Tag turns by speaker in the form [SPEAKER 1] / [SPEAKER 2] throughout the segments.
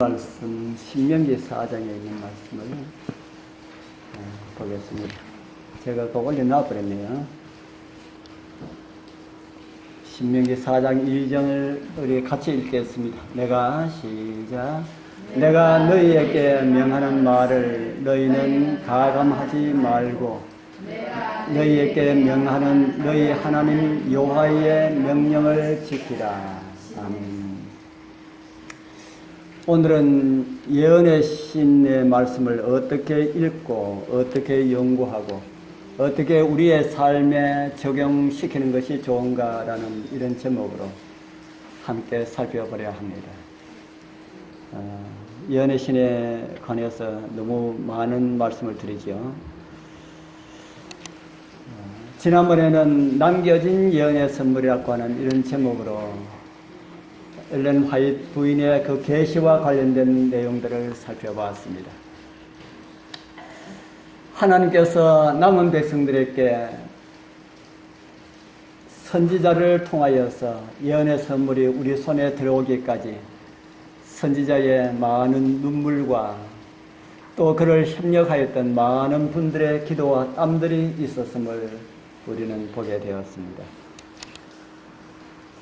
[SPEAKER 1] 말씀 신명기 4장에 있는 말씀을 보겠습니다. 제가 또 올려놔 버렸네요. 신명기 4장 1절을 우리 같이 읽겠습니다. 내가 너희에게 명하는 말을 너희는 가감하지 말고 너희에게 명하는 너희 하나님 여호와의 명령을 지키라. 아멘. 오늘은 예언의 신의 말씀을 어떻게 읽고 어떻게 연구하고 어떻게 우리의 삶에 적용시키는 것이 좋은가라는 이런 제목으로 함께 살펴보려 합니다. 예언의 신에 관해서 너무 많은 말씀을 드리죠. 지난번에는 남겨진 예언의 선물이라고 하는 이런 제목으로 엘렌 화이트 부인의 그 계시와 관련된 내용들을 살펴봤습니다. 하나님께서 남은 백성들에게 선지자를 통하여서 예언의 선물이 우리 손에 들어오기까지 선지자의 많은 눈물과 또 그를 협력하였던 많은 분들의 기도와 땀들이 있었음을 우리는 보게 되었습니다.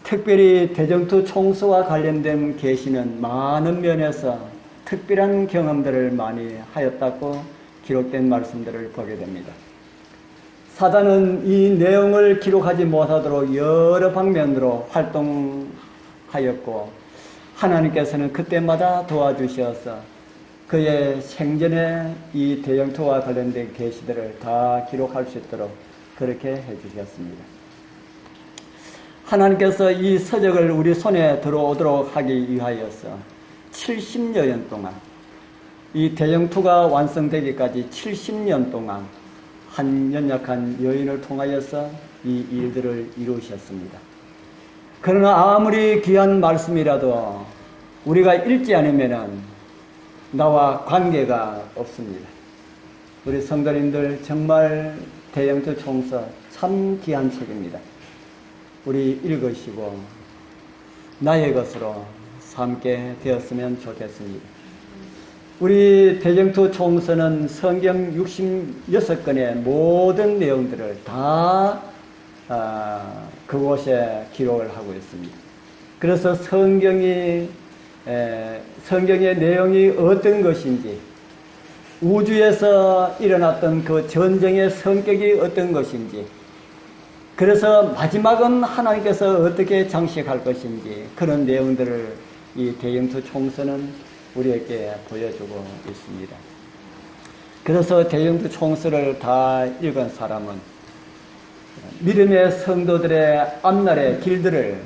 [SPEAKER 1] 특별히 대정투 총수와 관련된 계시는 많은 면에서 특별한 경험들을 많이 하였다고 기록된 말씀들을 보게 됩니다. 사단은 이 내용을 기록하지 못하도록 여러 방면으로 활동하였고 하나님께서는 그때마다 도와주셔서 그의 생전에 이 대정투와 관련된 계시들을 다 기록할 수 있도록 그렇게 해주셨습니다. 하나님께서 이 서적을 우리 손에 들어오도록 하기 위하여서 70여 년 동안 이 대정투가 완성되기까지 70년 동안 한 연약한 여인을 통하여서 이 일들을 이루셨습니다. 그러나 아무리 귀한 말씀이라도 우리가 읽지 않으면 나와 관계가 없습니다. 우리 성도님들 정말 대정투 총서 참 귀한 책입니다. 우리 읽으시고 나의 것으로 삼게 되었으면 좋겠습니다. 우리 대정투 총서는 성경 66권의 모든 내용들을 다 그곳에 기록을 하고 있습니다. 그래서 성경의 내용이 어떤 것인지 우주에서 일어났던 그 전쟁의 성격이 어떤 것인지 그래서 마지막은 하나님께서 어떻게 장식할 것인지 그런 내용들을 이 대정투 총서는 우리에게 보여주고 있습니다. 그래서 대정투 총서를 다 읽은 사람은 믿음의 성도들의 앞날의 길들을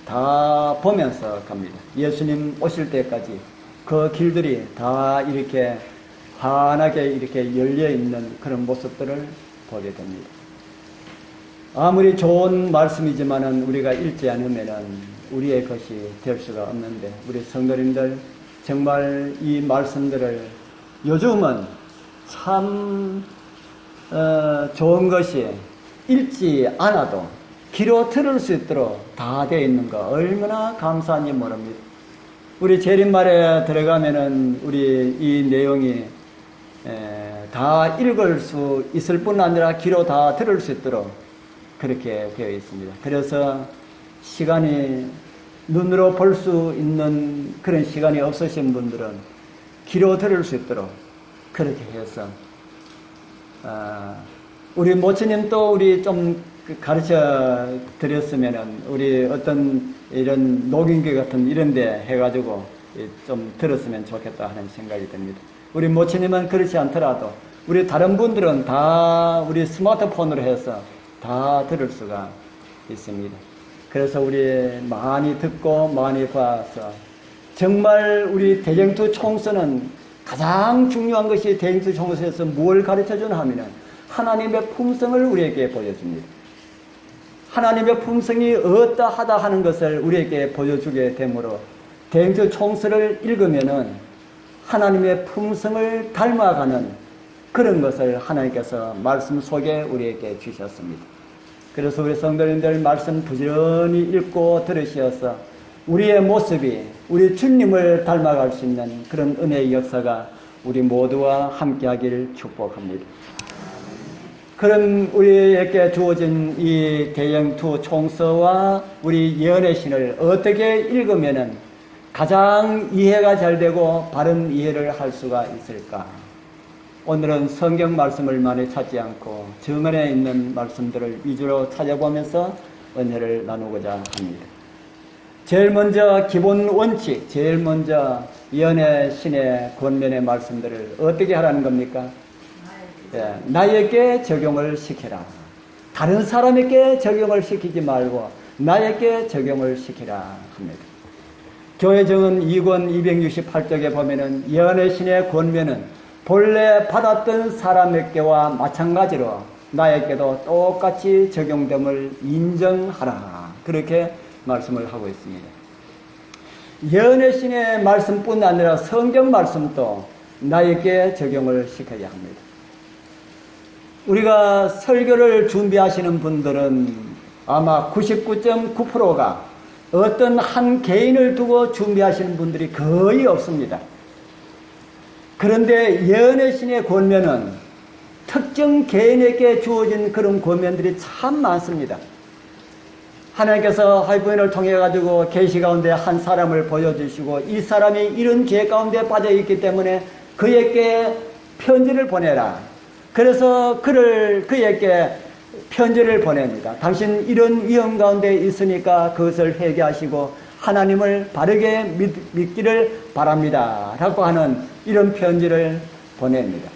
[SPEAKER 1] 다 보면서 갑니다. 예수님 오실 때까지 그 길들이 다 이렇게 환하게 이렇게 열려 있는 그런 모습들을 보게 됩니다. 아무리 좋은 말씀이지만은 우리가 읽지 않으면은 우리의 것이 될 수가 없는데 우리 성도님들 정말 이 말씀들을 요즘은 참 좋은 것이 읽지 않아도 귀로 들을 수 있도록 다 되어 있는 거 얼마나 감사한지 모릅니다. 우리 재림말에 들어가면은 우리 이 내용이 다 읽을 수 있을 뿐 아니라 귀로 다 들을 수 있도록 그렇게 되어 있습니다. 그래서 시간이 눈으로 볼 수 있는 그런 시간이 없으신 분들은 귀로 들을 수 있도록 그렇게 해서 우리 모처님도 우리 좀 가르쳐 드렸으면은 우리 어떤 이런 녹인교 같은 이런 데 해가지고 좀 들었으면 좋겠다 하는 생각이 듭니다. 우리 모처님은 그렇지 않더라도 우리 다른 분들은 다 우리 스마트폰으로 해서 다 들을 수가 있습니다. 그래서 우리 많이 듣고 많이 봐서 정말 우리 대정투 총서는 가장 중요한 것이 대정투 총서에서 뭘 가르쳐주나 하면은 하나님의 품성을 우리에게 보여줍니다. 하나님의 품성이 어떠하다 하는 것을 우리에게 보여주게 되므로 대정투 총서를 읽으면은 하나님의 품성을 닮아가는 그런 것을 하나님께서 말씀 속에 우리에게 주셨습니다. 그래서 우리 성도님들 말씀 부지런히 읽고 들으셔서 우리의 모습이 우리 주님을 닮아갈 수 있는 그런 은혜의 역사가 우리 모두와 함께하기를 축복합니다. 그런 우리에게 주어진 이 대영투 총서와 우리 예언의 신을 어떻게 읽으면은 가장 이해가 잘 되고 바른 이해를 할 수가 있을까? 오늘은 성경 말씀을 많이 찾지 않고 정언에 있는 말씀들을 위주로 찾아보면서 은혜를 나누고자 합니다. 제일 먼저 기본 원칙, 제일 먼저 예언의 신의 권면의 말씀들을 어떻게 하라는 겁니까? 나에게 적용을 시켜라. 다른 사람에게 적용을 시키지 말고 나에게 적용을 시키라 합니다. 교회정은 2권 268쪽에 보면은 예언의 신의 권면은 본래 받았던 사람에게와 마찬가지로 나에게도 똑같이 적용됨을 인정하라. 그렇게 말씀을 하고 있습니다. 예언의 신의 말씀뿐 아니라 성경 말씀도 나에게 적용을 시켜야 합니다. 우리가 설교를 준비하시는 분들은 아마 99.9%가 어떤 한 개인을 두고 준비하시는 분들이 거의 없습니다. 그런데 예언의 신의 권면은 특정 개인에게 주어진 그런 권면들이 참 많습니다. 하나님께서 하이브인을 통해 가지고 계시 가운데 한 사람을 보여주시고 이 사람이 이런 죄 가운데 빠져 있기 때문에 그에게 편지를 보내라. 그래서 그에게 편지를 보냅니다. 당신 이런 위험 가운데 있으니까 그것을 회개하시고 하나님을 바르게 믿기를 바랍니다. 라고 하는 이런 편지를 보냅니다.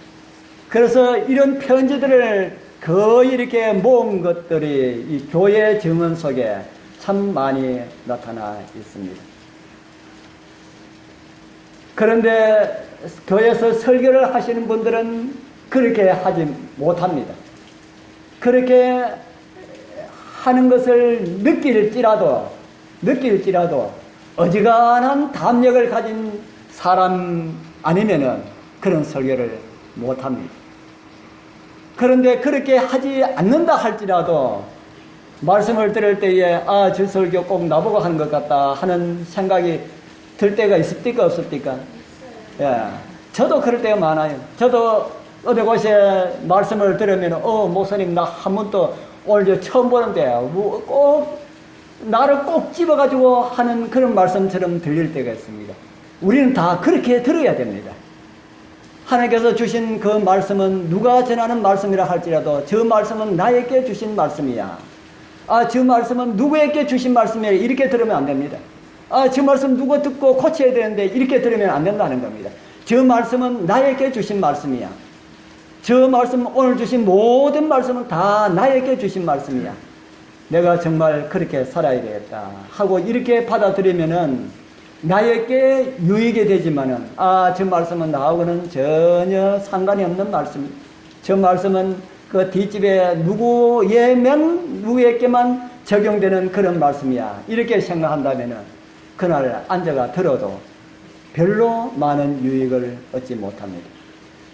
[SPEAKER 1] 그래서 이런 편지들을 거의 이렇게 모은 것들이 이 교회 증언 속에 참 많이 나타나 있습니다. 그런데 교회에서 설교를 하시는 분들은 그렇게 하지 못합니다. 그렇게 하는 것을 느낄지라도 어지간한 담력을 가진 사람 아니면은 그런 설교를 못합니다. 그런데 그렇게 하지 않는다 할지라도 말씀을 들을 때에 저 설교 꼭 나보고 하는 것 같다 하는 생각이 들 때가 있습니까 없습니까? 예, 저도 그럴 때가 많아요. 저도 어디 곳에 말씀을 들으면 목사님 나 한 번도 오늘 처음 보는데 꼭 나를 꼭 집어가지고 하는 그런 말씀처럼 들릴 때가 있습니다. 우리는 다 그렇게 들어야 됩니다. 하나님께서 주신 그 말씀은 누가 전하는 말씀이라 할지라도 저 말씀은 나에게 주신 말씀이야. 저 말씀은 누구에게 주신 말씀이야. 이렇게 들으면 안 됩니다. 저 말씀 누구 듣고 고쳐야 되는데 이렇게 들으면 안 된다는 겁니다. 저 말씀은 나에게 주신 말씀이야. 저 말씀 오늘 주신 모든 말씀은 다 나에게 주신 말씀이야. 내가 정말 그렇게 살아야 되겠다 하고 이렇게 받아들이면은 나에게 유익이 되지만은 저 말씀은 나하고는 전혀 상관이 없는 말씀. 저 말씀은 그 뒷집에 누구에게만 적용되는 그런 말씀이야. 이렇게 생각한다면은 그날 앉아가 들어도 별로 많은 유익을 얻지 못합니다.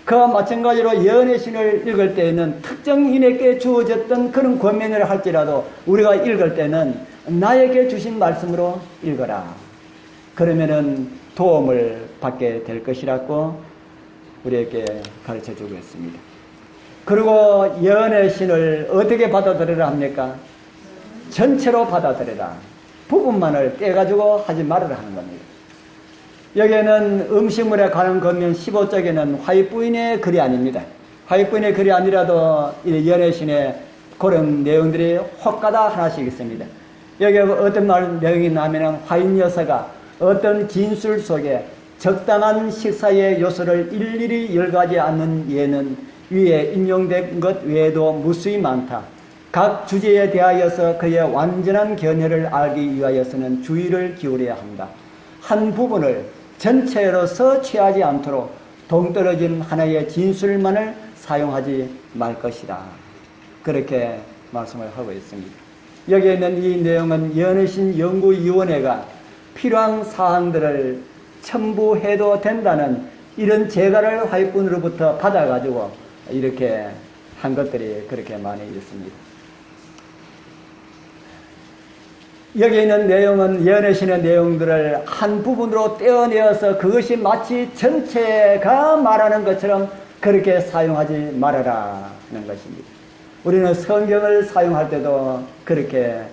[SPEAKER 1] 그와 마찬가지로 예언의 신을 읽을 때에는 특정인에게 주어졌던 그런 권면을 할지라도 우리가 읽을 때는 나에게 주신 말씀으로 읽어라. 그러면은 도움을 받게 될 것이라고 우리에게 가르쳐 주고 있습니다. 그리고 예언의 신을 어떻게 받아들여라 합니까? 전체로 받아들여라. 부분만을 떼가지고 하지 말아라 하는 겁니다. 여기에는 음식물에 관한 권면 15쪽에는 화이부인의 글이 아닙니다. 화이부인의 글이 아니라도 예언의 신의 그런 내용들이 혹가다 하나씩 있습니다. 여기 어떤 내용이 나면은 화인 여사가 어떤 진술 속에 적당한 식사의 요소를 일일이 열거하지 않는 예는 위에 인용된 것 외에도 무수히 많다. 각 주제에 대하여서 그의 완전한 견해를 알기 위하여서는 주의를 기울여야 한다. 한 부분을 전체로서 취하지 않도록 동떨어진 하나의 진술만을 사용하지 말 것이다. 그렇게 말씀을 하고 있습니다. 여기에 있는 이 내용은 예언의 신 연구위원회가 필요한 사항들을 첨부해도 된다는 이런 제가를 화이꾼으로부터 받아가지고 이렇게 한 것들이 그렇게 많이 있습니다. 여기 있는 내용은 예언의 내용들을 한 부분으로 떼어내어서 그것이 마치 전체가 말하는 것처럼 그렇게 사용하지 말아라 하는 것입니다. 우리는 성경을 사용할 때도 그렇게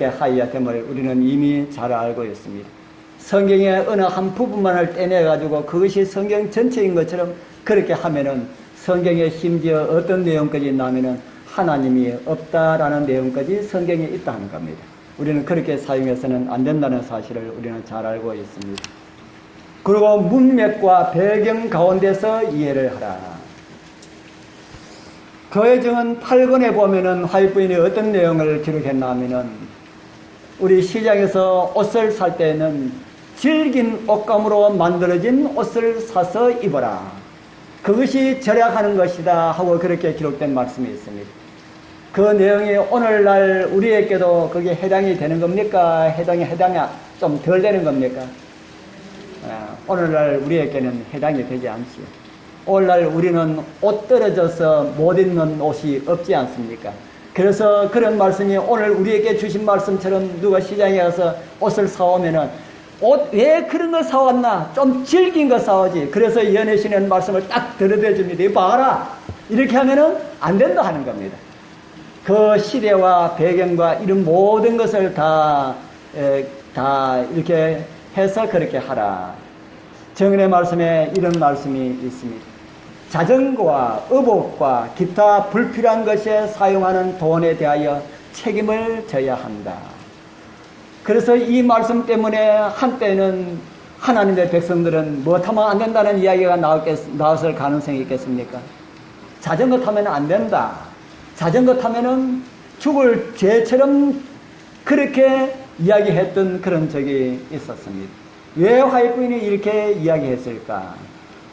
[SPEAKER 1] 하여야 됨을 우리는 이미 잘 알고 있습니다. 성경의 어느 한 부분만을 떼내가지고 그것이 성경 전체인 것처럼 그렇게 하면은 성경에 심지어 어떤 내용까지 나면은 하나님이 없다라는 내용까지 성경에 있다는 겁니다. 우리는 그렇게 사용해서는 안 된다는 사실을 우리는 잘 알고 있습니다. 그리고 문맥과 배경 가운데서 이해를 하라. 거해증은 8권에 보면은 화이트부인이 어떤 내용을 기록했나 하면은 우리 시장에서 옷을 살 때는 질긴 옷감으로 만들어진 옷을 사서 입어라. 그것이 절약하는 것이다 하고 그렇게 기록된 말씀이 있습니다. 그 내용이 오늘날 우리에게도 그게 해당이 되는 겁니까? 해당이 좀 덜 되는 겁니까? 오늘날 우리에게는 해당이 되지 않지요. 오늘날 우리는 옷 떨어져서 못 입는 옷이 없지 않습니까? 그래서 그런 말씀이 오늘 우리에게 주신 말씀처럼 누가 시장에 가서 옷을 사오면은 옷 왜 그런 거 사왔나? 좀 질긴 거 사오지. 그래서 예언하시는 말씀을 딱 들어대줍니다. 이거 봐라. 이렇게 하면은 안 된다 하는 겁니다. 그 시대와 배경과 이런 모든 것을 다 이렇게 해서 그렇게 하라. 정은의 말씀에 이런 말씀이 있습니다. 자전거와 의복과 기타 불필요한 것에 사용하는 돈에 대하여 책임을 져야 한다. 그래서 이 말씀 때문에 한때는 하나님의 백성들은 뭐 타면 안 된다는 이야기가 나왔을 가능성이 있겠습니까? 자전거 타면 안 된다. 자전거 타면은 죽을 죄처럼 그렇게 이야기했던 그런 적이 있었습니다. 왜 화이트부인이 이렇게 이야기했을까?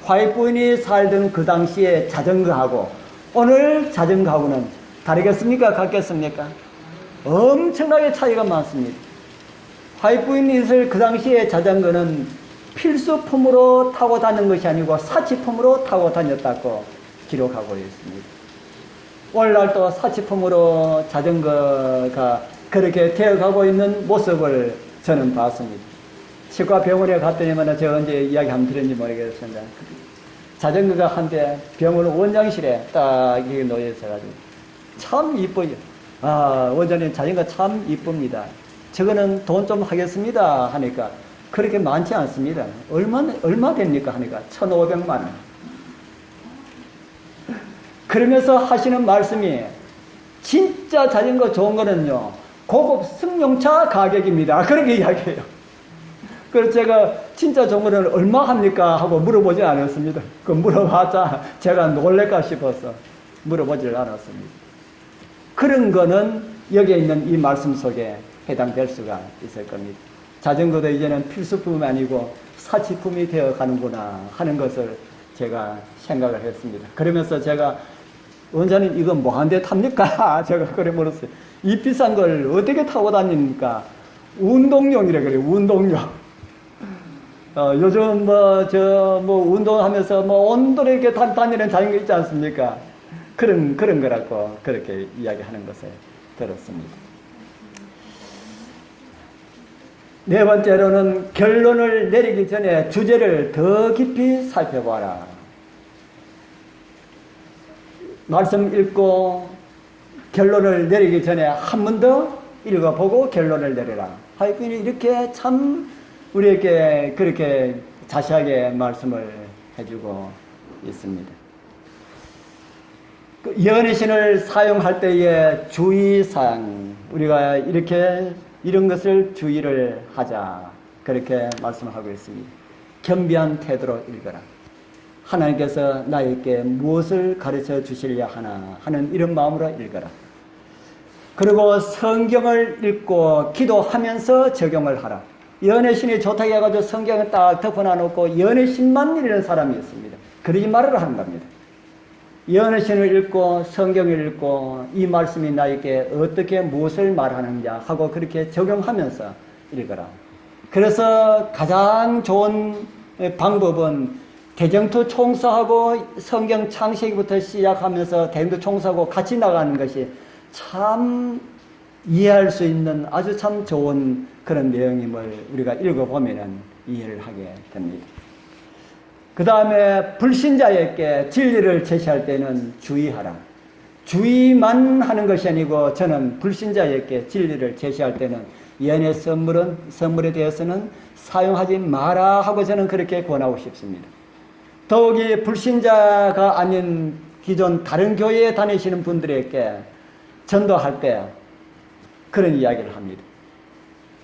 [SPEAKER 1] 화이트부인이 살던 그 당시에 자전거하고 오늘 자전거하고는 다르겠습니까? 같겠습니까? 엄청나게 차이가 많습니다. 화이트부인이 있을 그 당시에 자전거는 필수품으로 타고 다니는 것이 아니고 사치품으로 타고 다녔다고 기록하고 있습니다. 오늘날도 사치품으로 자전거가 그렇게 되어가고 있는 모습을 저는 봤습니다. 치과 병원에 갔더니만 제가 언제 이야기 한번 드렸는지 모르겠습니다. 자전거가 한때 병원 원장실에 딱 이렇게 놓여 있어가지고 참 이뻐요. 원장님 자전거 참 이쁩니다. 저거는 돈 좀 하겠습니다 하니까 그렇게 많지 않습니다. 얼마 됩니까 하니까 1,500만 원. 그러면서 하시는 말씀이 진짜 자전거 좋은 거는요 고급 승용차 가격입니다. 그렇게 이야기해요. 그래서 제가 진짜 좋은 거는 얼마 합니까 하고 물어보지 않았습니다. 그 물어봤자 제가 놀랄까 싶어서 물어보질 않았습니다. 그런 거는 여기에 있는 이 말씀 속에 해당될 수가 있을 겁니다. 자전거도 이제는 필수품이 아니고 사치품이 되어 가는구나 하는 것을 제가 생각을 했습니다. 그러면서 제가 원장님 이거 뭐 한 대 탑니까? 제가 그래 물었어요. 이 비싼 걸 어떻게 타고 다닙니까? 운동용이래 그래요. 운동용. 요즘 운동하면서 온돌에 이렇게 다니는 자전거 있지 않습니까? 그런 거라고 그렇게 이야기하는 것을 들었습니다. 네 번째로는 결론을 내리기 전에 주제를 더 깊이 살펴봐라. 말씀 읽고 결론을 내리기 전에 한 번 더 읽어보고 결론을 내려라. 하여튼 이렇게 참 우리에게 그렇게 자세하게 말씀을 해주고 있습니다. 예언의 신을 사용할 때의 주의사항, 우리가 이런 것을 주의를 하자. 그렇게 말씀을 하고 있습니다. 겸비한 태도로 읽어라. 하나님께서 나에게 무엇을 가르쳐 주시려 하나 하는 이런 마음으로 읽어라. 그리고 성경을 읽고 기도하면서 적용을 하라. 예언의 신이 좋다고 해가지고 성경을 딱 덮어놔놓고 예언의 신만 읽는 사람이 있습니다. 그러지 말으라 하는 겁니다. 예언의 신을 읽고 성경을 읽고 이 말씀이 나에게 어떻게 무엇을 말하는지 하고 그렇게 적용하면서 읽어라. 그래서 가장 좋은 방법은 대정토 총서하고 성경 창세기부터 시작하면서 대정토 총서하고 같이 나가는 것이 참 이해할 수 있는 아주 참 좋은 그런 내용임을 우리가 읽어보면 이해를 하게 됩니다. 그 다음에 불신자에게 진리를 제시할 때는 주의하라. 주의만 하는 것이 아니고 저는 불신자에게 진리를 제시할 때는 예언의 선물에 대해서는 사용하지 마라 하고 저는 그렇게 권하고 싶습니다. 더욱이 불신자가 아닌 기존 다른 교회에 다니시는 분들에게 전도할 때 그런 이야기를 합니다.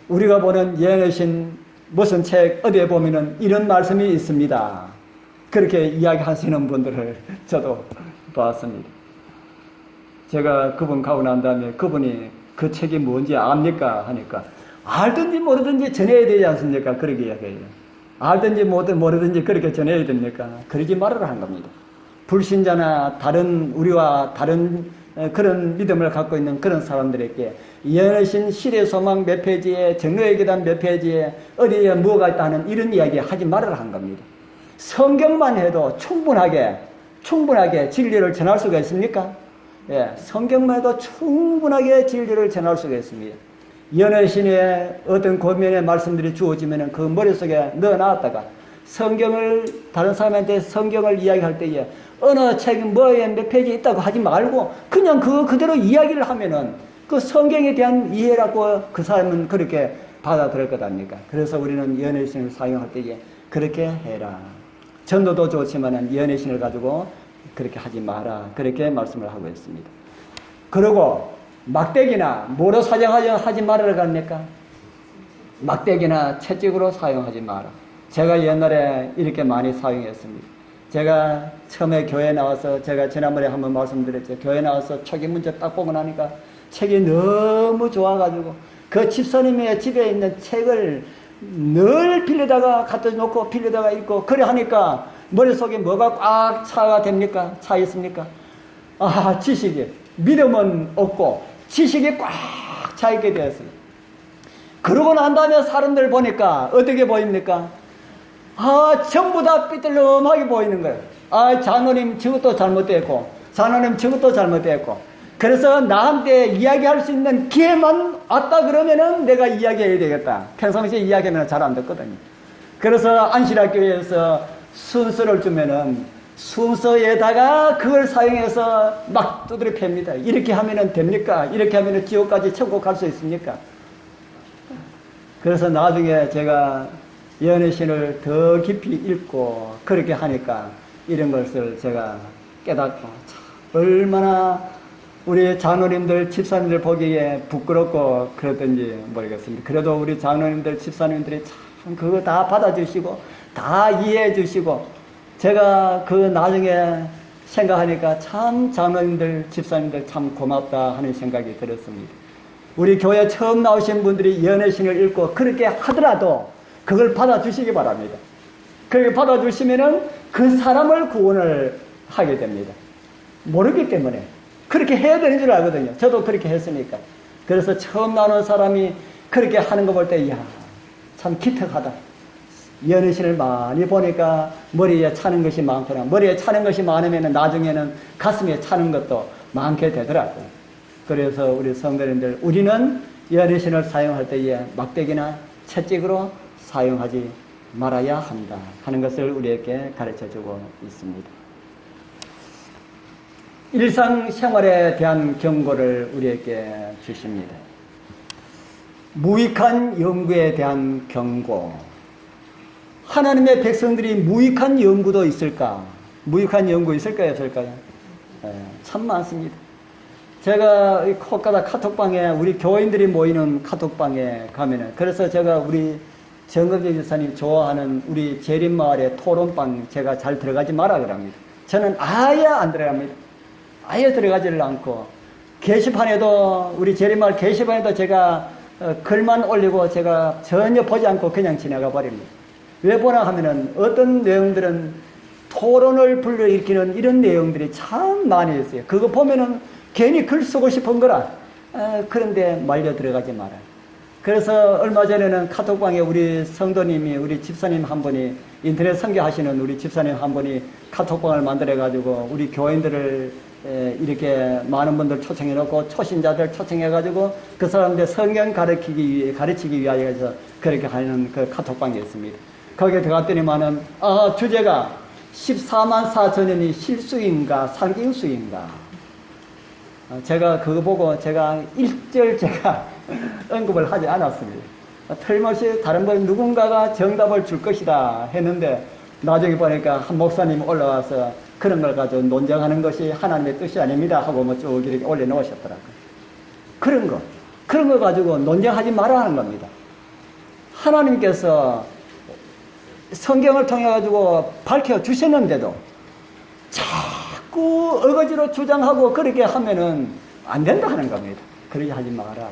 [SPEAKER 1] 우리가 보는 예언의 신 무슨 책 어디에 보면은 이런 말씀이 있습니다. 그렇게 이야기하시는 분들을 저도 봤습니다. 제가 그분 가고 난 다음에 그분이 그 책이 뭔지 압니까? 하니까 알든지 모르든지 전해야 되지 않습니까? 그렇게 이야기해요. 알든지 모르든지 그렇게 전해야 됩니까? 그러지 말아라 한 겁니다. 불신자나 우리와 다른 그런 믿음을 갖고 있는 그런 사람들에게 예언하신 시대 소망 몇 페이지에 정로의 계단 몇 페이지에 어디에 뭐가 있다는 이런 이야기 하지 말아라 한 겁니다. 성경만 해도 충분하게 진리를 전할 수가 있습니까? 예, 성경만 해도 충분하게 진리를 전할 수가 있습니다. 예언의 신의 어떤 고면의 말씀들이 주어지면 그 머릿속에 넣어놨다가 다른 사람한테 성경을 이야기할 때에 어느 책 뭐에 몇 페이지 있다고 하지 말고 그냥 그대로 이야기를 하면은 그 성경에 대한 이해라고 그 사람은 그렇게 받아들일 것 아닙니까? 그래서 우리는 예언의 신을 사용할 때에 그렇게 해라. 전도도 좋지만은 예언의 신을 가지고 그렇게 하지 마라. 그렇게 말씀을 하고 있습니다. 그리고 막대기나 뭐로 사용하지 말아라 합니까? 막대기나 채찍으로 사용하지 마라. 제가 옛날에 이렇게 많이 사용했습니다. 제가 처음에 교회에 나와서 제가 지난번에 한번 말씀드렸죠. 교회에 나와서 초기 문제 딱 보고 나니까 책이 너무 좋아가지고 그 집사님의 집에 있는 책을 늘 빌려다가 갖다 놓고 빌려다가 읽고 그래 하니까 머릿속에 뭐가 꽉 차가 됩니까? 차 있습니까? 지식이 믿음은 없고 지식이 꽉 차 있게 되었습니다. 그러고 난 다음에 사람들 보니까 어떻게 보입니까? 전부 다 삐뚤름하게 보이는 거예요. 장로님 저것도 잘못됐고 장로님 저것도 잘못됐고 그래서 나한테 이야기할 수 있는 기회만 왔다 그러면은 내가 이야기해야 되겠다. 평상시에 이야기하면 잘 안 듣거든요. 그래서 안실학교에서 순서를 주면은 순서에다가 그걸 사용해서 막 두드려 팹니다. 이렇게 하면은 됩니까? 이렇게 하면은 지옥까지 천국 갈 수 있습니까? 그래서 나중에 제가 예언의 신을 더 깊이 읽고 그렇게 하니까 이런 것을 제가 깨닫고 얼마나 우리 장로님들, 집사님들 보기에 부끄럽고 그랬던지 모르겠습니다. 그래도 우리 장로님들, 집사님들이 참 그거 다 받아주시고 다 이해해 주시고 제가 그 나중에 생각하니까 참 장로님들, 집사님들 참 고맙다 하는 생각이 들었습니다. 우리 교회 처음 나오신 분들이 예언의 신을 읽고 그렇게 하더라도 그걸 받아주시기 바랍니다. 그렇게 받아주시면은 그 사람을 구원을 하게 됩니다. 모르기 때문에 그렇게 해야 되는 줄 알거든요. 저도 그렇게 했으니까. 그래서 처음 나오는 사람이 그렇게 하는 거 볼 때 이야 참 기특하다. 예언의 신을 많이 보니까 머리에 차는 것이 많구나. 머리에 차는 것이 많으면 나중에는 가슴에 차는 것도 많게 되더라고요. 그래서 우리 성도님들 우리는 예언의 신을 사용할 때에 막대기나 채찍으로 사용하지 말아야 한다 하는 것을 우리에게 가르쳐주고 있습니다. 일상생활에 대한 경고를 우리에게 주십니다. 무익한 연구에 대한 경고. 하나님의 백성들이 무익한 연구도 있을까? 무익한 연구 있을까요? 없을까요? 참 많습니다. 제가 콧가다 카톡방에 우리 교인들이 모이는 카톡방에 가면은 그래서 제가 우리 정금재 집사님 좋아하는 우리 재림마을의 토론방 제가 잘 들어가지 마라 그럽니다. 저는 아예 안 들어갑니다. 아예 들어가지를 않고 게시판에도 우리 재림마을 게시판에도 제가 글만 올리고 제가 전혀 보지 않고 그냥 지나가 버립니다. 왜 보나 하면은 어떤 내용들은 토론을 불러일으키는 이런 내용들이 참 많이 있어요. 그거 보면은 괜히 글 쓰고 싶은 거라. 그런데 말려 들어가지 마라. 그래서 얼마 전에는 카톡방에 우리 성도님이 우리 집사님 한 분이 인터넷 선교하시는 우리 집사님 한 분이 카톡방을 만들어 가지고 우리 교인들을 이렇게 많은 분들 초청해놓고 초신자들 초청해가지고 그 사람들 성경 가르치기 위하여서 그렇게 하는 그 카톡방이 있습니다. 거기에 들어갔더니만은 주제가 14만 4천년이 실수인가 상징수인가. 제가 그거 보고 제가 일절 언급을 하지 않았습니다. 틀림없이 다른 분 누군가가 정답을 줄 것이다 했는데 나중에 보니까 한 목사님 올라와서 그런 걸 가지고 논쟁하는 것이 하나님의 뜻이 아닙니다 하고 뭐 쭉 이렇게 올려놓으셨더라고요. 그런 거 가지고 논쟁하지 말아 하는 겁니다. 하나님께서 성경을 통해 가지고 밝혀주셨는데도 자꾸 어거지로 주장하고 그렇게 하면은 안 된다 하는 겁니다. 그렇게 하지 마라.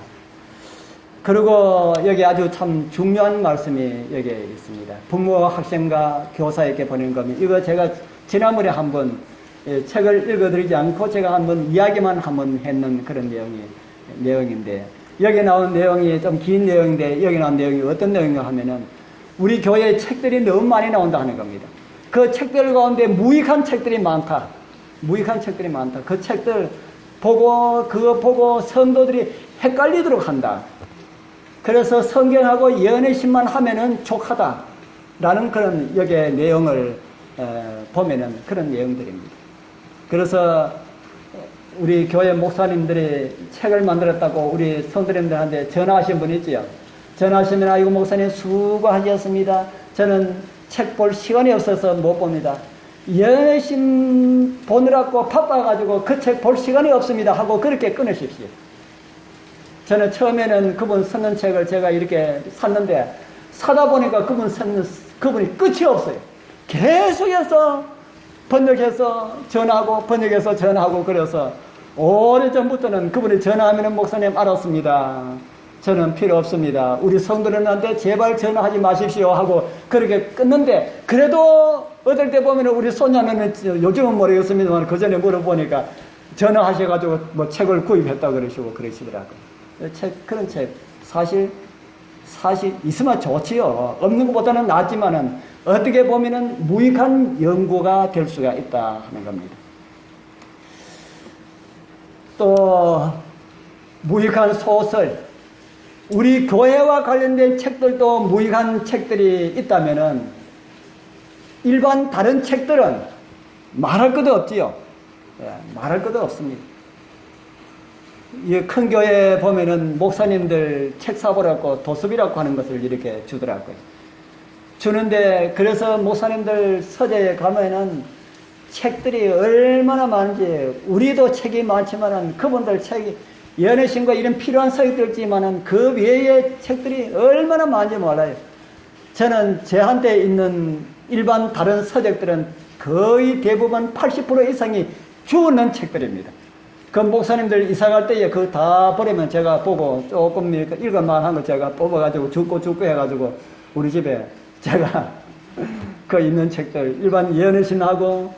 [SPEAKER 1] 그리고 여기 아주 참 중요한 말씀이 여기에 있습니다. 부모와 학생과 교사에게 보낸 겁니다. 이거 제가 지난번에 한번 책을 읽어드리지 않고 제가 한번 이야기만 한번 했는 그런 내용인데 여기 나온 내용이 좀 긴 내용인데 여기 나온 내용이 어떤 내용인가 하면은 우리 교회에 책들이 너무 많이 나온다 하는 겁니다. 그 책들 가운데 무익한 책들이 많다. 그 책들 그거 보고 성도들이 헷갈리도록 한다. 그래서 성경하고 연애심만 하면은 족하다라는 그런 여기에 내용을 보면은 그런 내용들입니다. 그래서 우리 교회 목사님들이 책을 만들었다고 우리 성도님들한테 전화하신 분 있지요. 전화하시면 아이고 목사님 수고하셨습니다. 저는 책 볼 시간이 없어서 못 봅니다. 연애심 보느라고 바빠가지고 그 책 볼 시간이 없습니다 하고 그렇게 끊으십시오. 저는 처음에는 그분 쓰는 책을 제가 이렇게 샀는데 사다 보니까 그분이 끝이 없어요. 계속해서 번역해서 전화하고 그래서 오래전부터는 그분이 전화하면 목사님 알았습니다. 저는 필요 없습니다. 우리 성도들한테 제발 전화하지 마십시오 하고 그렇게 끊는데 그래도 어떨 때 보면 우리 손녀는 요즘은 모르겠습니다만 그 전에 물어보니까 전화하셔가지고 뭐 책을 구입했다 그러시더라고요. 그런 책 사실 있으면 좋지요. 없는 것보다는 낫지만은 어떻게 보면은 무익한 연구가 될 수가 있다 하는 겁니다. 또 무익한 소설, 우리 교회와 관련된 책들도 무익한 책들이 있다면은 일반 다른 책들은 말할 것도 없지요. 말할 것도 없습니다. 이 큰 교회 보면은 목사님들 책 사보라고 도습이라고 하는 것을 이렇게 주더라고요. 주는데 그래서 목사님들 서재에 가면은 책들이 얼마나 많은지 우리도 책이 많지만은 그분들 책이 연애심과 이런 필요한 서적들 있지만은 그 외의 책들이 얼마나 많은지 몰라요. 저는 제한테 있는 일반 다른 서적들은 거의 대부분 80% 이상이 주는 책들입니다. 그 목사님들 이사 갈 때에 그거 다 버리면 제가 보고 조금 읽을만한 거 제가 뽑아가지고 죽고 해가지고 우리 집에 제가 그 있는 책들 일반 연애신하고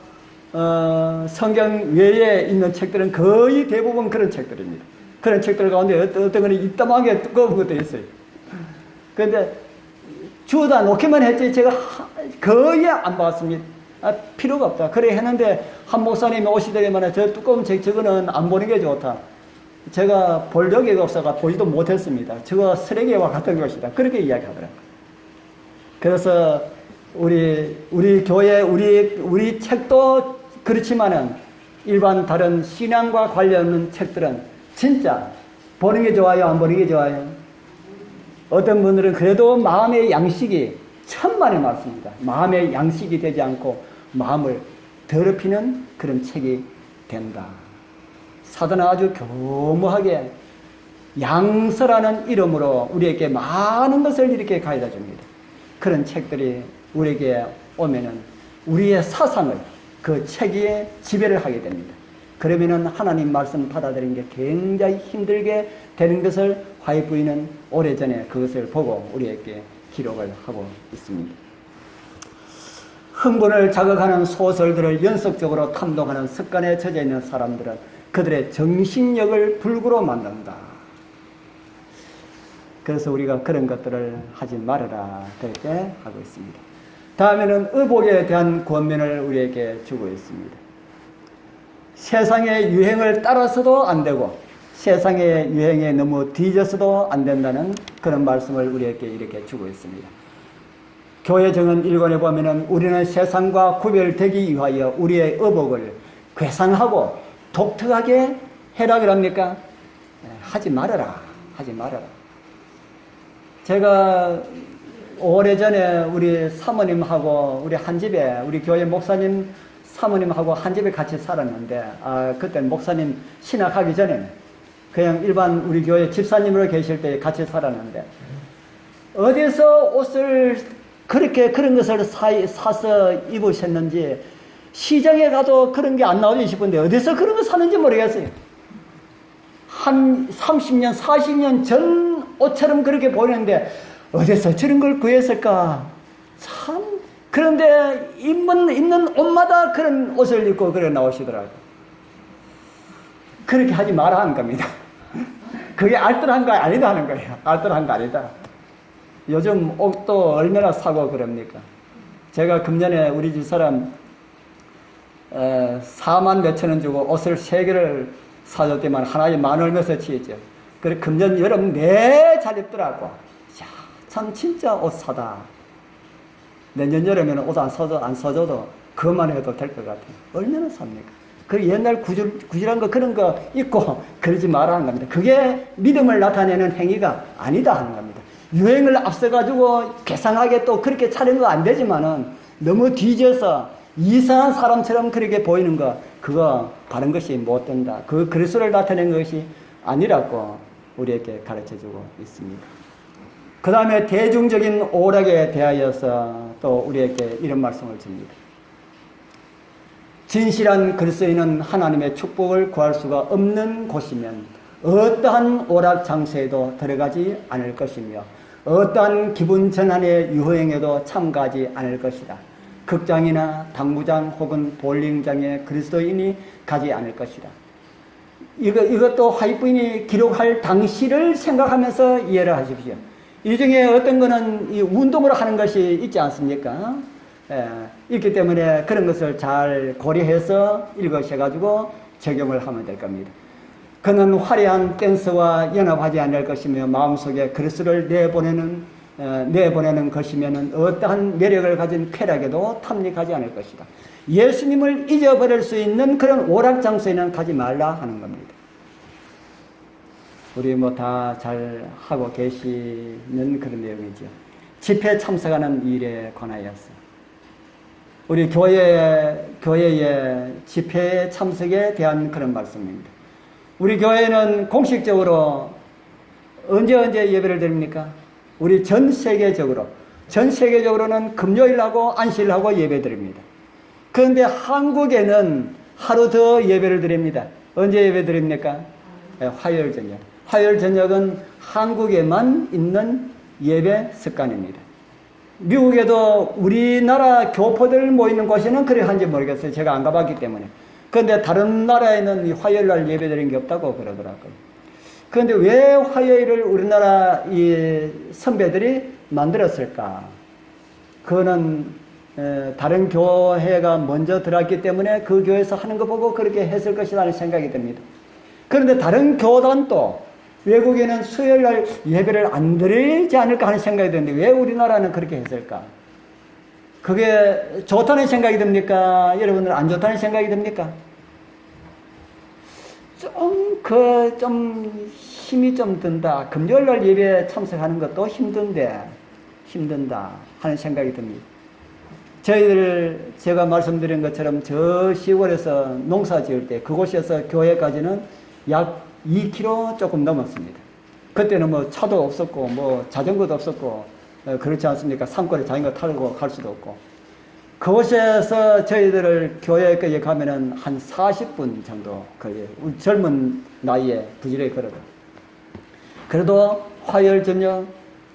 [SPEAKER 1] 성경 외에 있는 책들은 거의 대부분 그런 책들입니다. 그런 책들 가운데 어떤 거는 이따만하게 두꺼운 것도 있어요. 그런데 주워다 놓기만 했지 제가 거의 안 봤습니다. 필요가 없다. 그래 했는데 한 목사님이 오시더니만 저 두꺼운 책 저거는 안 보는 게 좋다. 제가 볼 여기가 없어가 보지도 못했습니다. 저거 쓰레기와 같은 것이다. 그렇게 이야기하더라고요. 그래서 우리 교회 우리 책도 그렇지만은 일반 다른 신앙과 관련된 책들은 진짜 보는 게 좋아요, 안 보는 게 좋아요? 어떤 분들은 그래도 마음의 양식이 천만의 말씀입니다. 마음의 양식이 되지 않고 마음을 더럽히는 그런 책이 된다. 사도는 아주 교묘하게 양서라는 이름으로 우리에게 많은 것을 이렇게 가르쳐 줍니다. 그런 책들이 우리에게 오면은 우리의 사상을 그 책이 지배를 하게 됩니다. 그러면은 하나님 말씀 받아들이는 게 굉장히 힘들게 되는 것을 화해 부인은 오래전에 그것을 보고 우리에게 기록을 하고 있습니다. 흥분을 자극하는 소설들을 연속적으로 탐독하는 습관에 젖어 있는 사람들은 그들의 정신력을 불구로 만든다. 그래서 우리가 그런 것들을 하지 말아라 그렇게 하고 있습니다. 다음에는 의복에 대한 권면을 우리에게 주고 있습니다. 세상의 유행을 따라서도 안 되고 세상의 유행에 너무 뒤져서도 안 된다는 그런 말씀을 우리에게 이렇게 주고 있습니다. 교회 정언 1권에 보면은 우리는 세상과 구별되기 위하여 우리의 의복을 괴상하고 독특하게 해라 그럽니까? 하지 말아라. 하지 말아라. 제가 오래전에 우리 사모님하고 우리 한 집에 우리 교회 목사님 사모님하고 한 집에 같이 살았는데 그때는 목사님 신학하기 전에는 그냥 일반 우리 교회 집사님으로 계실 때 같이 살았는데 어디서 옷을 그렇게 그런 것을 사서 입으셨는지 시장에 가도 그런 게 안 나오지 싶은데 어디서 그런 거 사는지 모르겠어요. 한 30년, 40년 전 옷처럼 그렇게 보이는데 어디서 저런 걸 구했을까? 참. 그런데 입는 옷마다 그런 옷을 입고 그래 나오시더라고요. 그렇게 하지 마라 하는 겁니다. 그게 알뜰한 거 아니다 하는 거예요. 알뜰한 거 아니다. 요즘 옷도 얼마나 사고 그럽니까? 제가 금년에 우리 집 사람 4만 몇천 원 주고 옷을 3개를 사줬더만 하나에 1만 얼마서 치죠. 그래 금년 여름 잘 입더라고. 야, 참 진짜 옷 사다. 내년 여름에는 옷 안 사줘도 그것만 해도 될 것 같아요. 얼마나 삽니까? 그 옛날 구질한 거 그런 거 입고 그러지 말라는 겁니다. 그게 믿음을 나타내는 행위가 아니다 하는 겁니다. 유행을 앞서가지고 괴상하게 또 그렇게 차린 거 안 되지만은 너무 뒤져서 이상한 사람처럼 그렇게 보이는 거 그거 바른 것이 못 된다. 그 그리스도를 나타낸 것이 아니라고 우리에게 가르쳐주고 있습니다. 그 다음에 대중적인 오락에 대하여서 또 우리에게 이런 말씀을 줍니다. 진실한 그리스도인은 하나님의 축복을 구할 수가 없는 곳이면 어떠한 오락 장소에도 들어가지 않을 것이며 어떠한 기분 전환의 유행에도 참가하지 않을 것이다. 극장이나 당구장 혹은 볼링장에 그리스도인이 가지 않을 것이다. 이것도 화이트부인이 기록할 당시를 생각하면서 이해를 하십시오. 이 중에 어떤 거는 이 운동으로 하는 것이 있지 않습니까? 있기 때문에 그런 것을 잘 고려해서 읽으셔가지고 적용을 하면 될 겁니다. 그는 화려한 댄스와 연합하지 않을 것이며 마음속에 그리스도를 내보내는 것이면 어떠한 매력을 가진 쾌락에도 탐닉하지 않을 것이다. 예수님을 잊어버릴 수 있는 그런 오락장소에는 가지 말라 하는 겁니다. 우리 뭐 다 잘 하고 계시는 그런 내용이죠. 집회 참석하는 일에 관하여서 우리 교회의 집회 참석에 대한 그런 말씀입니다. 우리 교회는 공식적으로 언제 예배를 드립니까? 우리 전 세계적으로는 금요일하고 안식일하고 예배 드립니다. 그런데 한국에는 하루 더 예배를 드립니다. 언제 예배 드립니까? 화요일 저녁. 화요일 저녁은 한국에만 있는 예배 습관입니다. 미국에도 우리나라 교포들 모이는 곳에는 그래 한지 모르겠어요. 제가 안 가봤기 때문에. 그런데 다른 나라에는 이 화요일 날 예배 드리는 게 없다고 그러더라고요. 그런데 왜 화요일을 우리나라 이 선배들이 만들었을까? 그거는 다른 교회가 먼저 들어왔기 때문에 그 교회에서 하는 거 보고 그렇게 했을 것이라는 생각이 듭니다. 그런데 다른 교단도 외국에는 수요일 날 예배를 안 드리지 않을까 하는 생각이 드는데 왜 우리나라는 그렇게 했을까? 그게 좋다는 생각이 듭니까? 여러분들 안 좋다는 생각이 듭니까? 좀 힘이 좀 든다. 금요일 날 예배 참석하는 것도 힘든다 하는 생각이 듭니다. 제가 말씀드린 것처럼 저 시골에서 농사 지을 때 그곳에서 교회까지는 약 2km 조금 넘었습니다. 그때는 뭐 차도 없었고 뭐 자전거도 없었고 그렇지 않습니까? 산골에 자전거 타고 갈 수도 없고 그곳에서 저희들을 교회에 가면은 한 40분 정도 젊은 나이에 부지런히 걸어요. 그래도 화요일 저녁,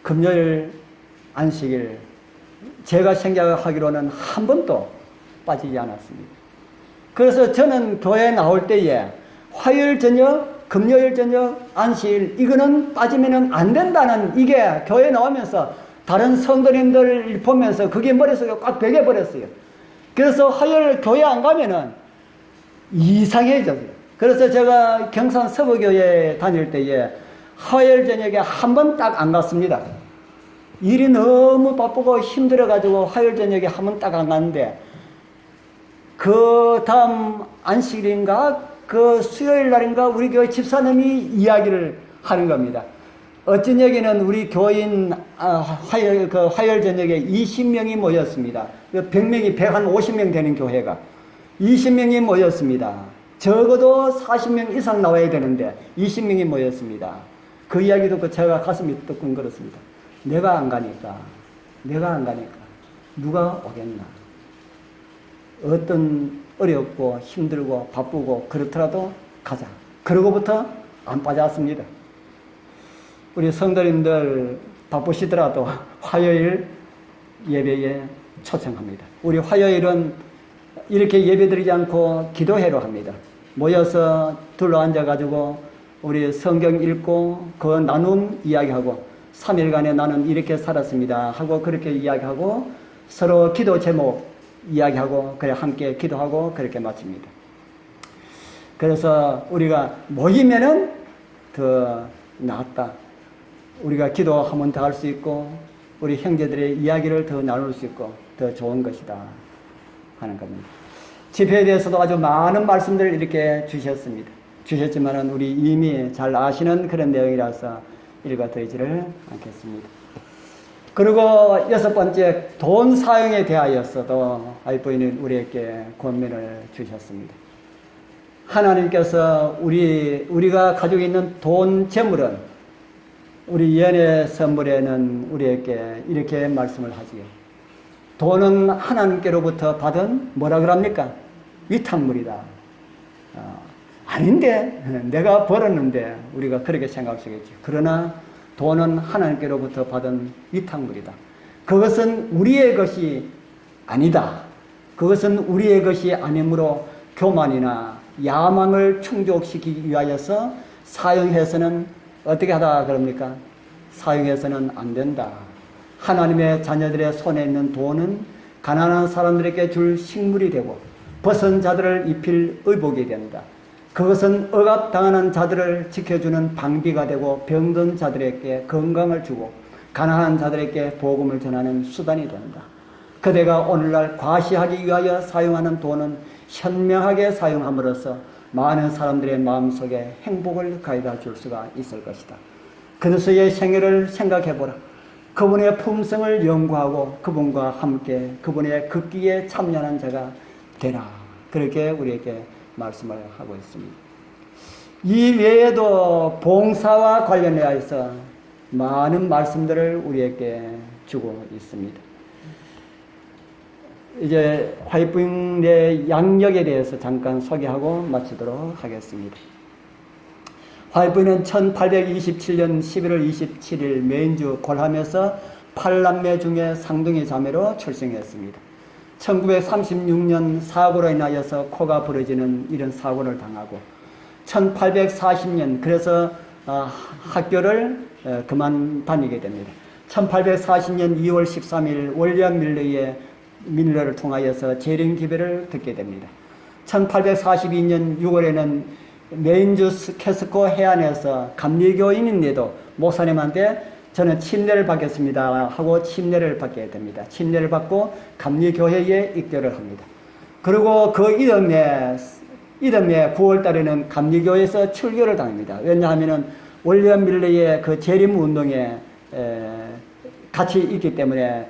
[SPEAKER 1] 금요일 안식일 제가 생각하기로는 한 번도 빠지지 않았습니다. 그래서 저는 교회에 나올 때에 화요일 저녁, 금요일 저녁, 안식일 이거는 빠지면 안 된다는 이게 교회에 나오면서 다른 성도님들 보면서 그게 머릿속에 꽉 배겨버렸어요. 그래서 화요일 교회 안 가면은 이상해졌어요. 그래서 제가 경산 서부교회 다닐 때에 화요일 저녁에 한 번 딱 안 갔습니다. 일이 너무 바쁘고 힘들어가지고 화요일 저녁에 한 번 딱 안 갔는데, 그 다음 안식일인가 그 수요일 날인가 우리 교회 집사님이 이야기를 하는 겁니다. 어쩐 얘기는 우리 교인 화요일 저녁에 20명이 모였습니다. 100명이 150명 되는 교회가 20명이 모였습니다. 적어도 40명 이상 나와야 되는데 20명이 모였습니다. 그 이야기 듣고 제가 가슴이 뜨끔거렸습니다. 내가 안 가니까 누가 오겠나. 어떤 어렵고 힘들고 바쁘고 그렇더라도 가자. 그러고부터 안 빠졌습니다. 우리 성도님들 바쁘시더라도 화요일 예배에 초청합니다. 우리 화요일은 이렇게 예배드리지 않고 기도회로 합니다. 모여서 둘러앉아가지고 우리 성경 읽고 그 나눔 이야기하고 3일간에 나는 이렇게 살았습니다 하고 그렇게 이야기하고 서로 기도 제목 이야기하고 그래 함께 기도하고 그렇게 마칩니다. 그래서 우리가 모이면은 더 낫다. 우리가 기도하면 더 할 수 있고 우리 형제들의 이야기를 더 나눌 수 있고 더 좋은 것이다 하는 겁니다. 집회에 대해서도 아주 많은 말씀들을 이렇게 주셨지만은 우리 이미 잘 아시는 그런 내용이라서 읽어드리지를 않겠습니다. 그리고 6번째, 돈 사용에 대하여서도 아이부인은 우리에게 권면을 주셨습니다. 하나님께서 우리가 가지고 있는 돈, 재물은 우리 연애 선물에는 우리에게 이렇게 말씀을 하지요. 돈은 하나님께로부터 받은 뭐라 그럽니까? 위탁물이다. 아닌데 내가 벌었는데 우리가 그렇게 생각할 수 있겠죠. 그러나 돈은 하나님께로부터 받은 위탁물이다. 그것은 우리의 것이 아니다. 그것은 우리의 것이 아니므로 교만이나 야망을 충족시키기 위하여서 사용해서는 어떻게 하다 그럽니까? 사용해서는 안 된다. 하나님의 자녀들의 손에 있는 돈은 가난한 사람들에게 줄 식물이 되고 벗은 자들을 입힐 의복이 된다. 그것은 억압당하는 자들을 지켜주는 방비가 되고 병든 자들에게 건강을 주고 가난한 자들에게 복음을 전하는 수단이 된다. 그대가 오늘날 과시하기 위하여 사용하는 돈은 현명하게 사용함으로써 많은 사람들의 마음속에 행복을 가져다 줄 수가 있을 것이다. 그리스도의 생애를 생각해보라. 그분의 품성을 연구하고 그분과 함께 그분의 극기에 참여하는 자가 되라. 그렇게 우리에게 말씀을 하고 있습니다. 이 외에도 봉사와 관련해서 많은 말씀들을 우리에게 주고 있습니다. 이제 화이트의 양력에 대해서 잠깐 소개하고 마치도록 하겠습니다. 화이트는 1827년 11월 27일 메인주 골함에서 8남매 중에 쌍둥이 자매로 출생했습니다. 1936년 사고로 인하여서 코가 부러지는 이런 사고를 당하고 1840년 그래서 학교를 그만 다니게 됩니다. 1840년 2월 13일 월리엄 밀러를 통하여서 재림 기별을 듣게 됩니다. 1842년 6월에는 메인주 캐스코 해안에서 감리교인인데도 목사님한테 저는 침례를 받겠습니다 하고 침례를 받게 됩니다. 침례를 받고 감리교회에 입교를 합니다. 그리고 그 이듬해 9월 달에는 감리교회에서 출교를 당합니다. 왜냐하면 월리엄 밀러의 그 재림 운동에 같이 있기 때문에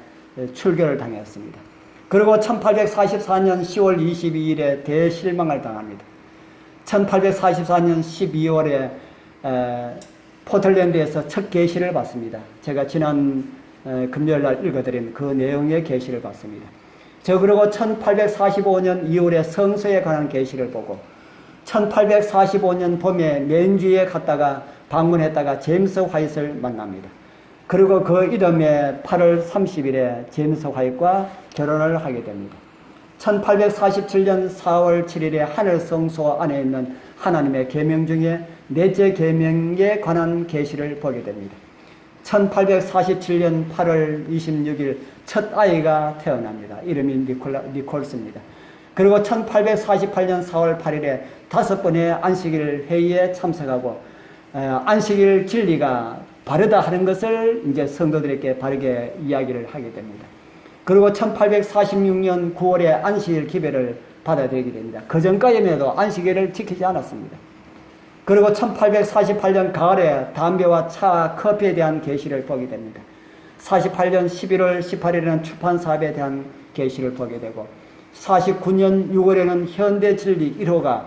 [SPEAKER 1] 출교를 당했습니다. 그리고 1844년 10월 22일에 대실망을 당합니다. 1844년 12월에 포틀랜드에서 첫 계시를 받습니다. 제가 지난 금요일날 읽어드린 그 내용의 계시를 받습니다. 그리고 1845년 2월에 성서에 관한 계시를 보고 1845년 봄에 맨주에 갔다가 방문했다가 제임스 화이트를 만납니다. 그리고 그 이듬해 8월 30일에 제임스 화이트와 결혼을 하게 됩니다. 1847년 4월 7일에 하늘 성소 안에 있는 하나님의 계명 중에 넷째 계명에 관한 계시를 보게 됩니다. 1847년 8월 26일 첫 아이가 태어납니다. 이름이 니콜스입니다. 그리고 1848년 4월 8일에 5번의 안식일 회의에 참석하고 안식일 진리가 바르다 하는 것을 이제 성도들에게 바르게 이야기를 하게 됩니다. 그리고 1846년 9월에 안식일 기별을 받아들이게 됩니다. 그 전까지에도 안식일을 지키지 않았습니다. 그리고 1848년 가을에 담배와 차, 커피에 대한 계시를 보게 됩니다. 48년 11월 18일에는 출판 사업에 대한 계시를 보게 되고 49년 6월에는 현대 진리 1호가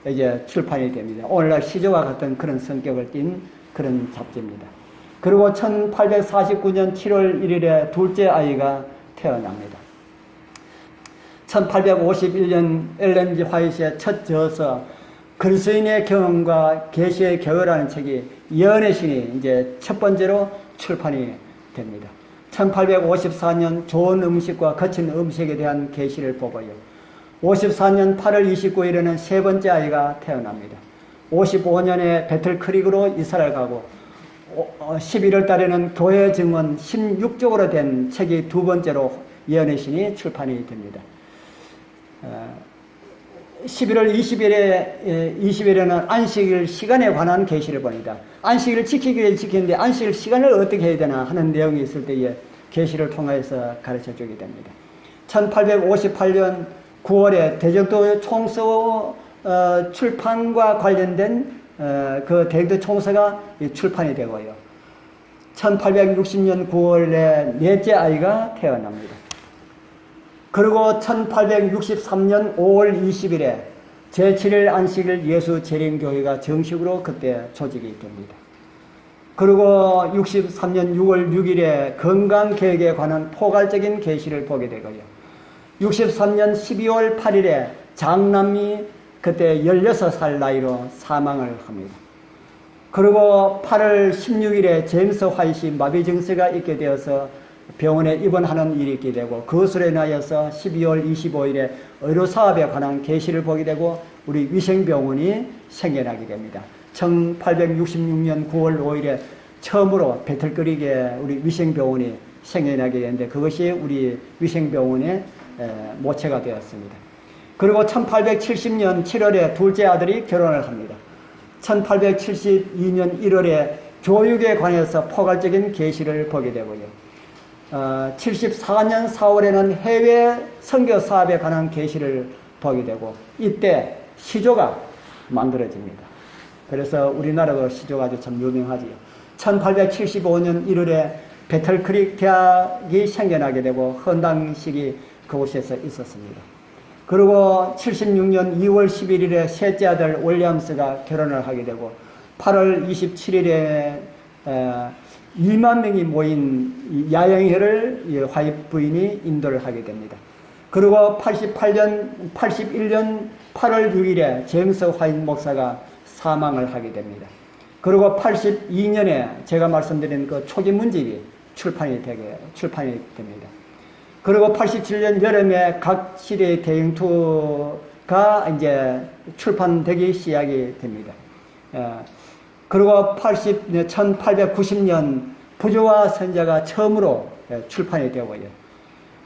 [SPEAKER 1] 이제 출판이 됩니다. 오늘날 시조와 같은 그런 성격을 띤 그런 잡지입니다. 그리고 1849년 7월 1일에 둘째 아이가 태어납니다. 1851년 엘렌 G 화이트의 첫 저서 그리스도인의 경험과 계시의 겨울이라는 책이 예언의 신이 이제 첫 번째로 출판이 됩니다. 1854년 좋은 음식과 거친 음식에 대한 계시를 보고요. 54년 8월 29일에는 세 번째 아이가 태어납니다. 55년에 배틀크릭으로 이사를 가고 11월 달에는 교회 증언 16쪽으로 된 책이 두 번째로 예언의 신이 출판이 됩니다. 11월 20일에는 안식일 시간에 관한 계시를 봅니다. 안식일을 지키기 위해 지키는데 안식일 시간을 어떻게 해야 되나 하는 내용이 있을 때에 계시를 통해서 가르쳐 주게 됩니다. 1858년 9월에 대적도 총서 출판과 관련된 그 대적도 총서가 출판이 되고요. 1860년 9월에 넷째 아이가 태어납니다. 그리고 1863년 5월 20일에 제7일 안식일 예수 재림교회가 정식으로 그때 조직이 됩니다. 그리고 63년 6월 6일에 건강계획에 관한 포괄적인 계시를 보게 되고요. 63년 12월 8일에 장남이 그때 16살 나이로 사망을 합니다. 그리고 8월 16일에 제임스 화이트이 마비 증세가 있게 되어서 병원에 입원하는 일이 있게 되고 그것으로 인하여서 12월 25일에 의료사업에 관한 계시를 보게 되고 우리 위생병원이 생겨나게 됩니다. 1866년 9월 5일에 처음으로 배틀크릭에 우리 위생병원이 생겨나게 되는데 그것이 우리 위생병원의 모체가 되었습니다. 그리고 1870년 7월에 둘째 아들이 결혼을 합니다. 1872년 1월에 교육에 관해서 포괄적인 계시를 보게 되고요. 74년 4월에는 해외 선교 사업에 관한 계시를 보게 되고 이때 시조가 만들어집니다. 그래서 우리나라도 시조가 아주 참 유명하지요. 1875년 1월에 배틀크릭 대학이 생겨나게 되고 헌당식이 그곳에서 있었습니다. 그리고 76년 2월 11일에 셋째 아들 윌리엄스가 결혼을 하게 되고 8월 27일에 2만 명이 모인 야영회를 화이트 부인이 인도를 하게 됩니다. 그리고 81년 8월 6일에 제임스 화이트 목사가 사망을 하게 됩니다. 그리고 82년에 제가 말씀드린 그 초기 문집이 출판이 됩니다. 그리고 87년 여름에 각 시대의 대영투가 이제 출판되기 시작이 됩니다. 그리고 1890년 부조와 선자가 처음으로 출판이 되고요.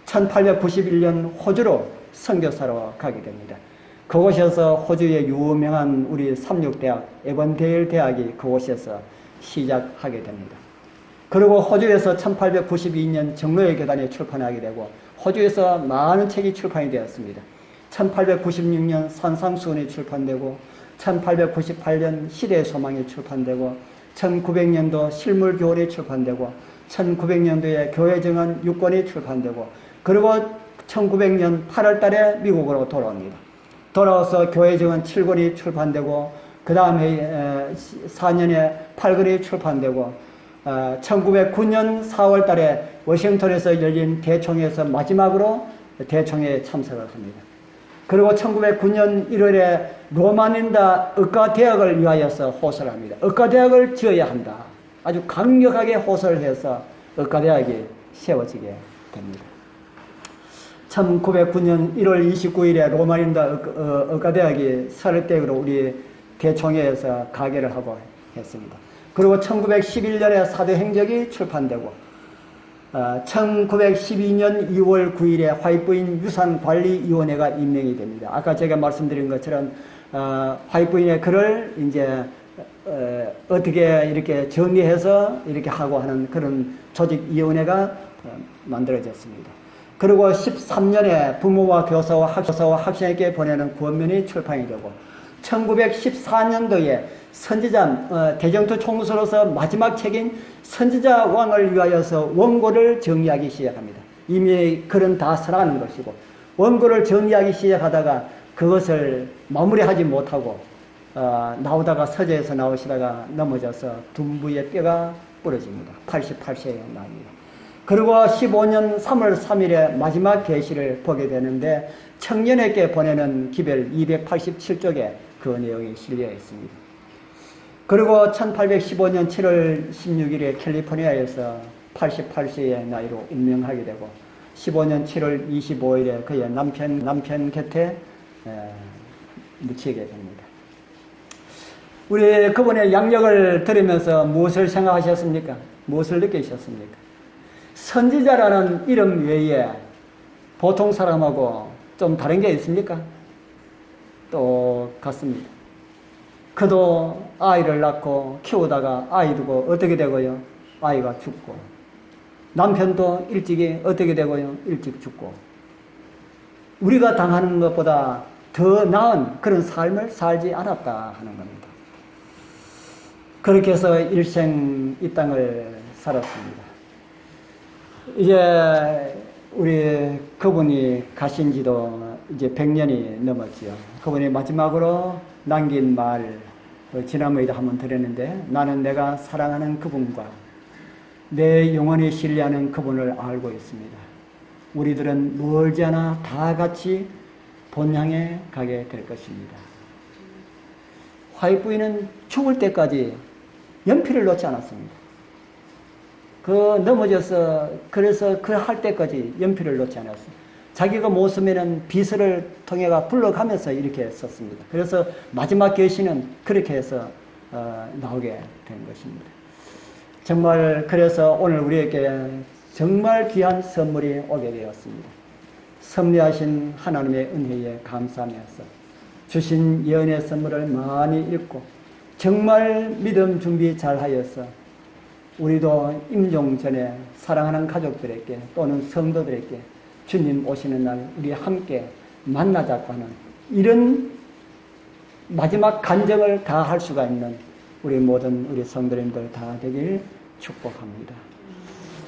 [SPEAKER 1] 1891년 호주로 선교사로 가게 됩니다. 그곳에서 호주의 유명한 우리 삼육대학 에번데일 대학이 그곳에서 시작하게 됩니다. 그리고 호주에서 1892년 정로의 교단이 출판하게 되고 호주에서 많은 책이 출판이 되었습니다. 1896년 산상수훈이 출판되고 1898년 시대의 소망이 출판되고 1900년도 실물교훈이 출판되고 1900년도에 교회정언 6권이 출판되고 그리고 1900년 8월 달에 미국으로 돌아옵니다. 돌아와서 교회정언 7권이 출판되고 그 다음에 4년에 8권이 출판되고 1909년 4월 달에 워싱턴에서 열린 대총회에서 마지막으로 대총회에 참석을 합니다. 그리고 1909년 1월에 로마닌다 의과대학을 위하여서 호소를 합니다. 의과대학을 지어야 한다. 아주 강력하게 호소를 해서 의과대학이 세워지게 됩니다. 1909년 1월 29일에 로마닌다 의과대학이 설립대학으로 우리 대총회에서 가결을 하고 했습니다. 그리고 1911년에 사도행적이 출판되고 1912년 2월 9일에 화이트부인 유산관리위원회가 임명이 됩니다. 아까 제가 말씀드린 것처럼 화이트부인의 글을 이제 어떻게 이렇게 정리해서 이렇게 하고 하는 그런 조직위원회가 만들어졌습니다. 그리고 13년에 부모와 교사와 학생에게 보내는 구원면이 출판이 되고 1914년도에 선지자 대정토 총수로서 마지막 책인 선지자 왕을 위하여서 원고를 정리하기 시작합니다. 이미 글은 다 써나가는 것이고 원고를 정리하기 시작하다가 그것을 마무리하지 못하고 나오다가 서재에서 나오시다가 넘어져서 둔부의 뼈가 부러집니다. 88세에 나옵니다. 그리고 15년 3월 3일에 마지막 계시를 보게 되는데 청년에게 보내는 기별 287쪽에 그 내용이 실려 있습니다. 그리고 1815년 7월 16일에 캘리포니아에서 88세의 나이로 운명하게 되고 15년 7월 25일에 그의 남편 곁에 묻히게 됩니다. 우리 그분의 양력을 들으면서 무엇을 생각하셨습니까? 무엇을 느끼셨습니까? 선지자라는 이름 외에 보통 사람하고 좀 다른 게 있습니까? 똑같습니다. 그도 아이를 낳고 키우다가 아이 두고 어떻게 되고요? 아이가 죽고 남편도 일찍이 어떻게 되고요? 일찍 죽고 우리가 당하는 것보다 더 나은 그런 삶을 살지 않았다 하는 겁니다. 그렇게 해서 일생 이 땅을 살았습니다. 이제 우리 그분이 가신 지도 이제 100년이 넘었지요. 그분이 마지막으로 남긴 말 지난번에도 한번 드렸는데 나는 내가 사랑하는 그분과 내 영원히 신뢰하는 그분을 알고 있습니다. 우리들은 멀지 않아 다 같이 본향에 가게 될 것입니다. 화이트부인은 죽을 때까지 연필을 놓지 않았습니다. 넘어져서 그래서 그 할 때까지 연필을 놓지 않았어요. 자기가 못 쓰면은 비서를 통해가 불러가면서 이렇게 썼습니다. 그래서 마지막 계시는 그렇게 해서 나오게 된 것입니다. 정말 그래서 오늘 우리에게 정말 귀한 선물이 오게 되었습니다. 섭리하신 하나님의 은혜에 감사하면서 주신 예언의 선물을 많이 읽고 정말 믿음 준비 잘 하여서 우리도 임종 전에 사랑하는 가족들에게 또는 성도들에게 주님 오시는 날 우리 함께 만나자고 하는 이런 마지막 간증을 다 할 수가 있는 우리 모든 우리 성도님들 다 되길 축복합니다.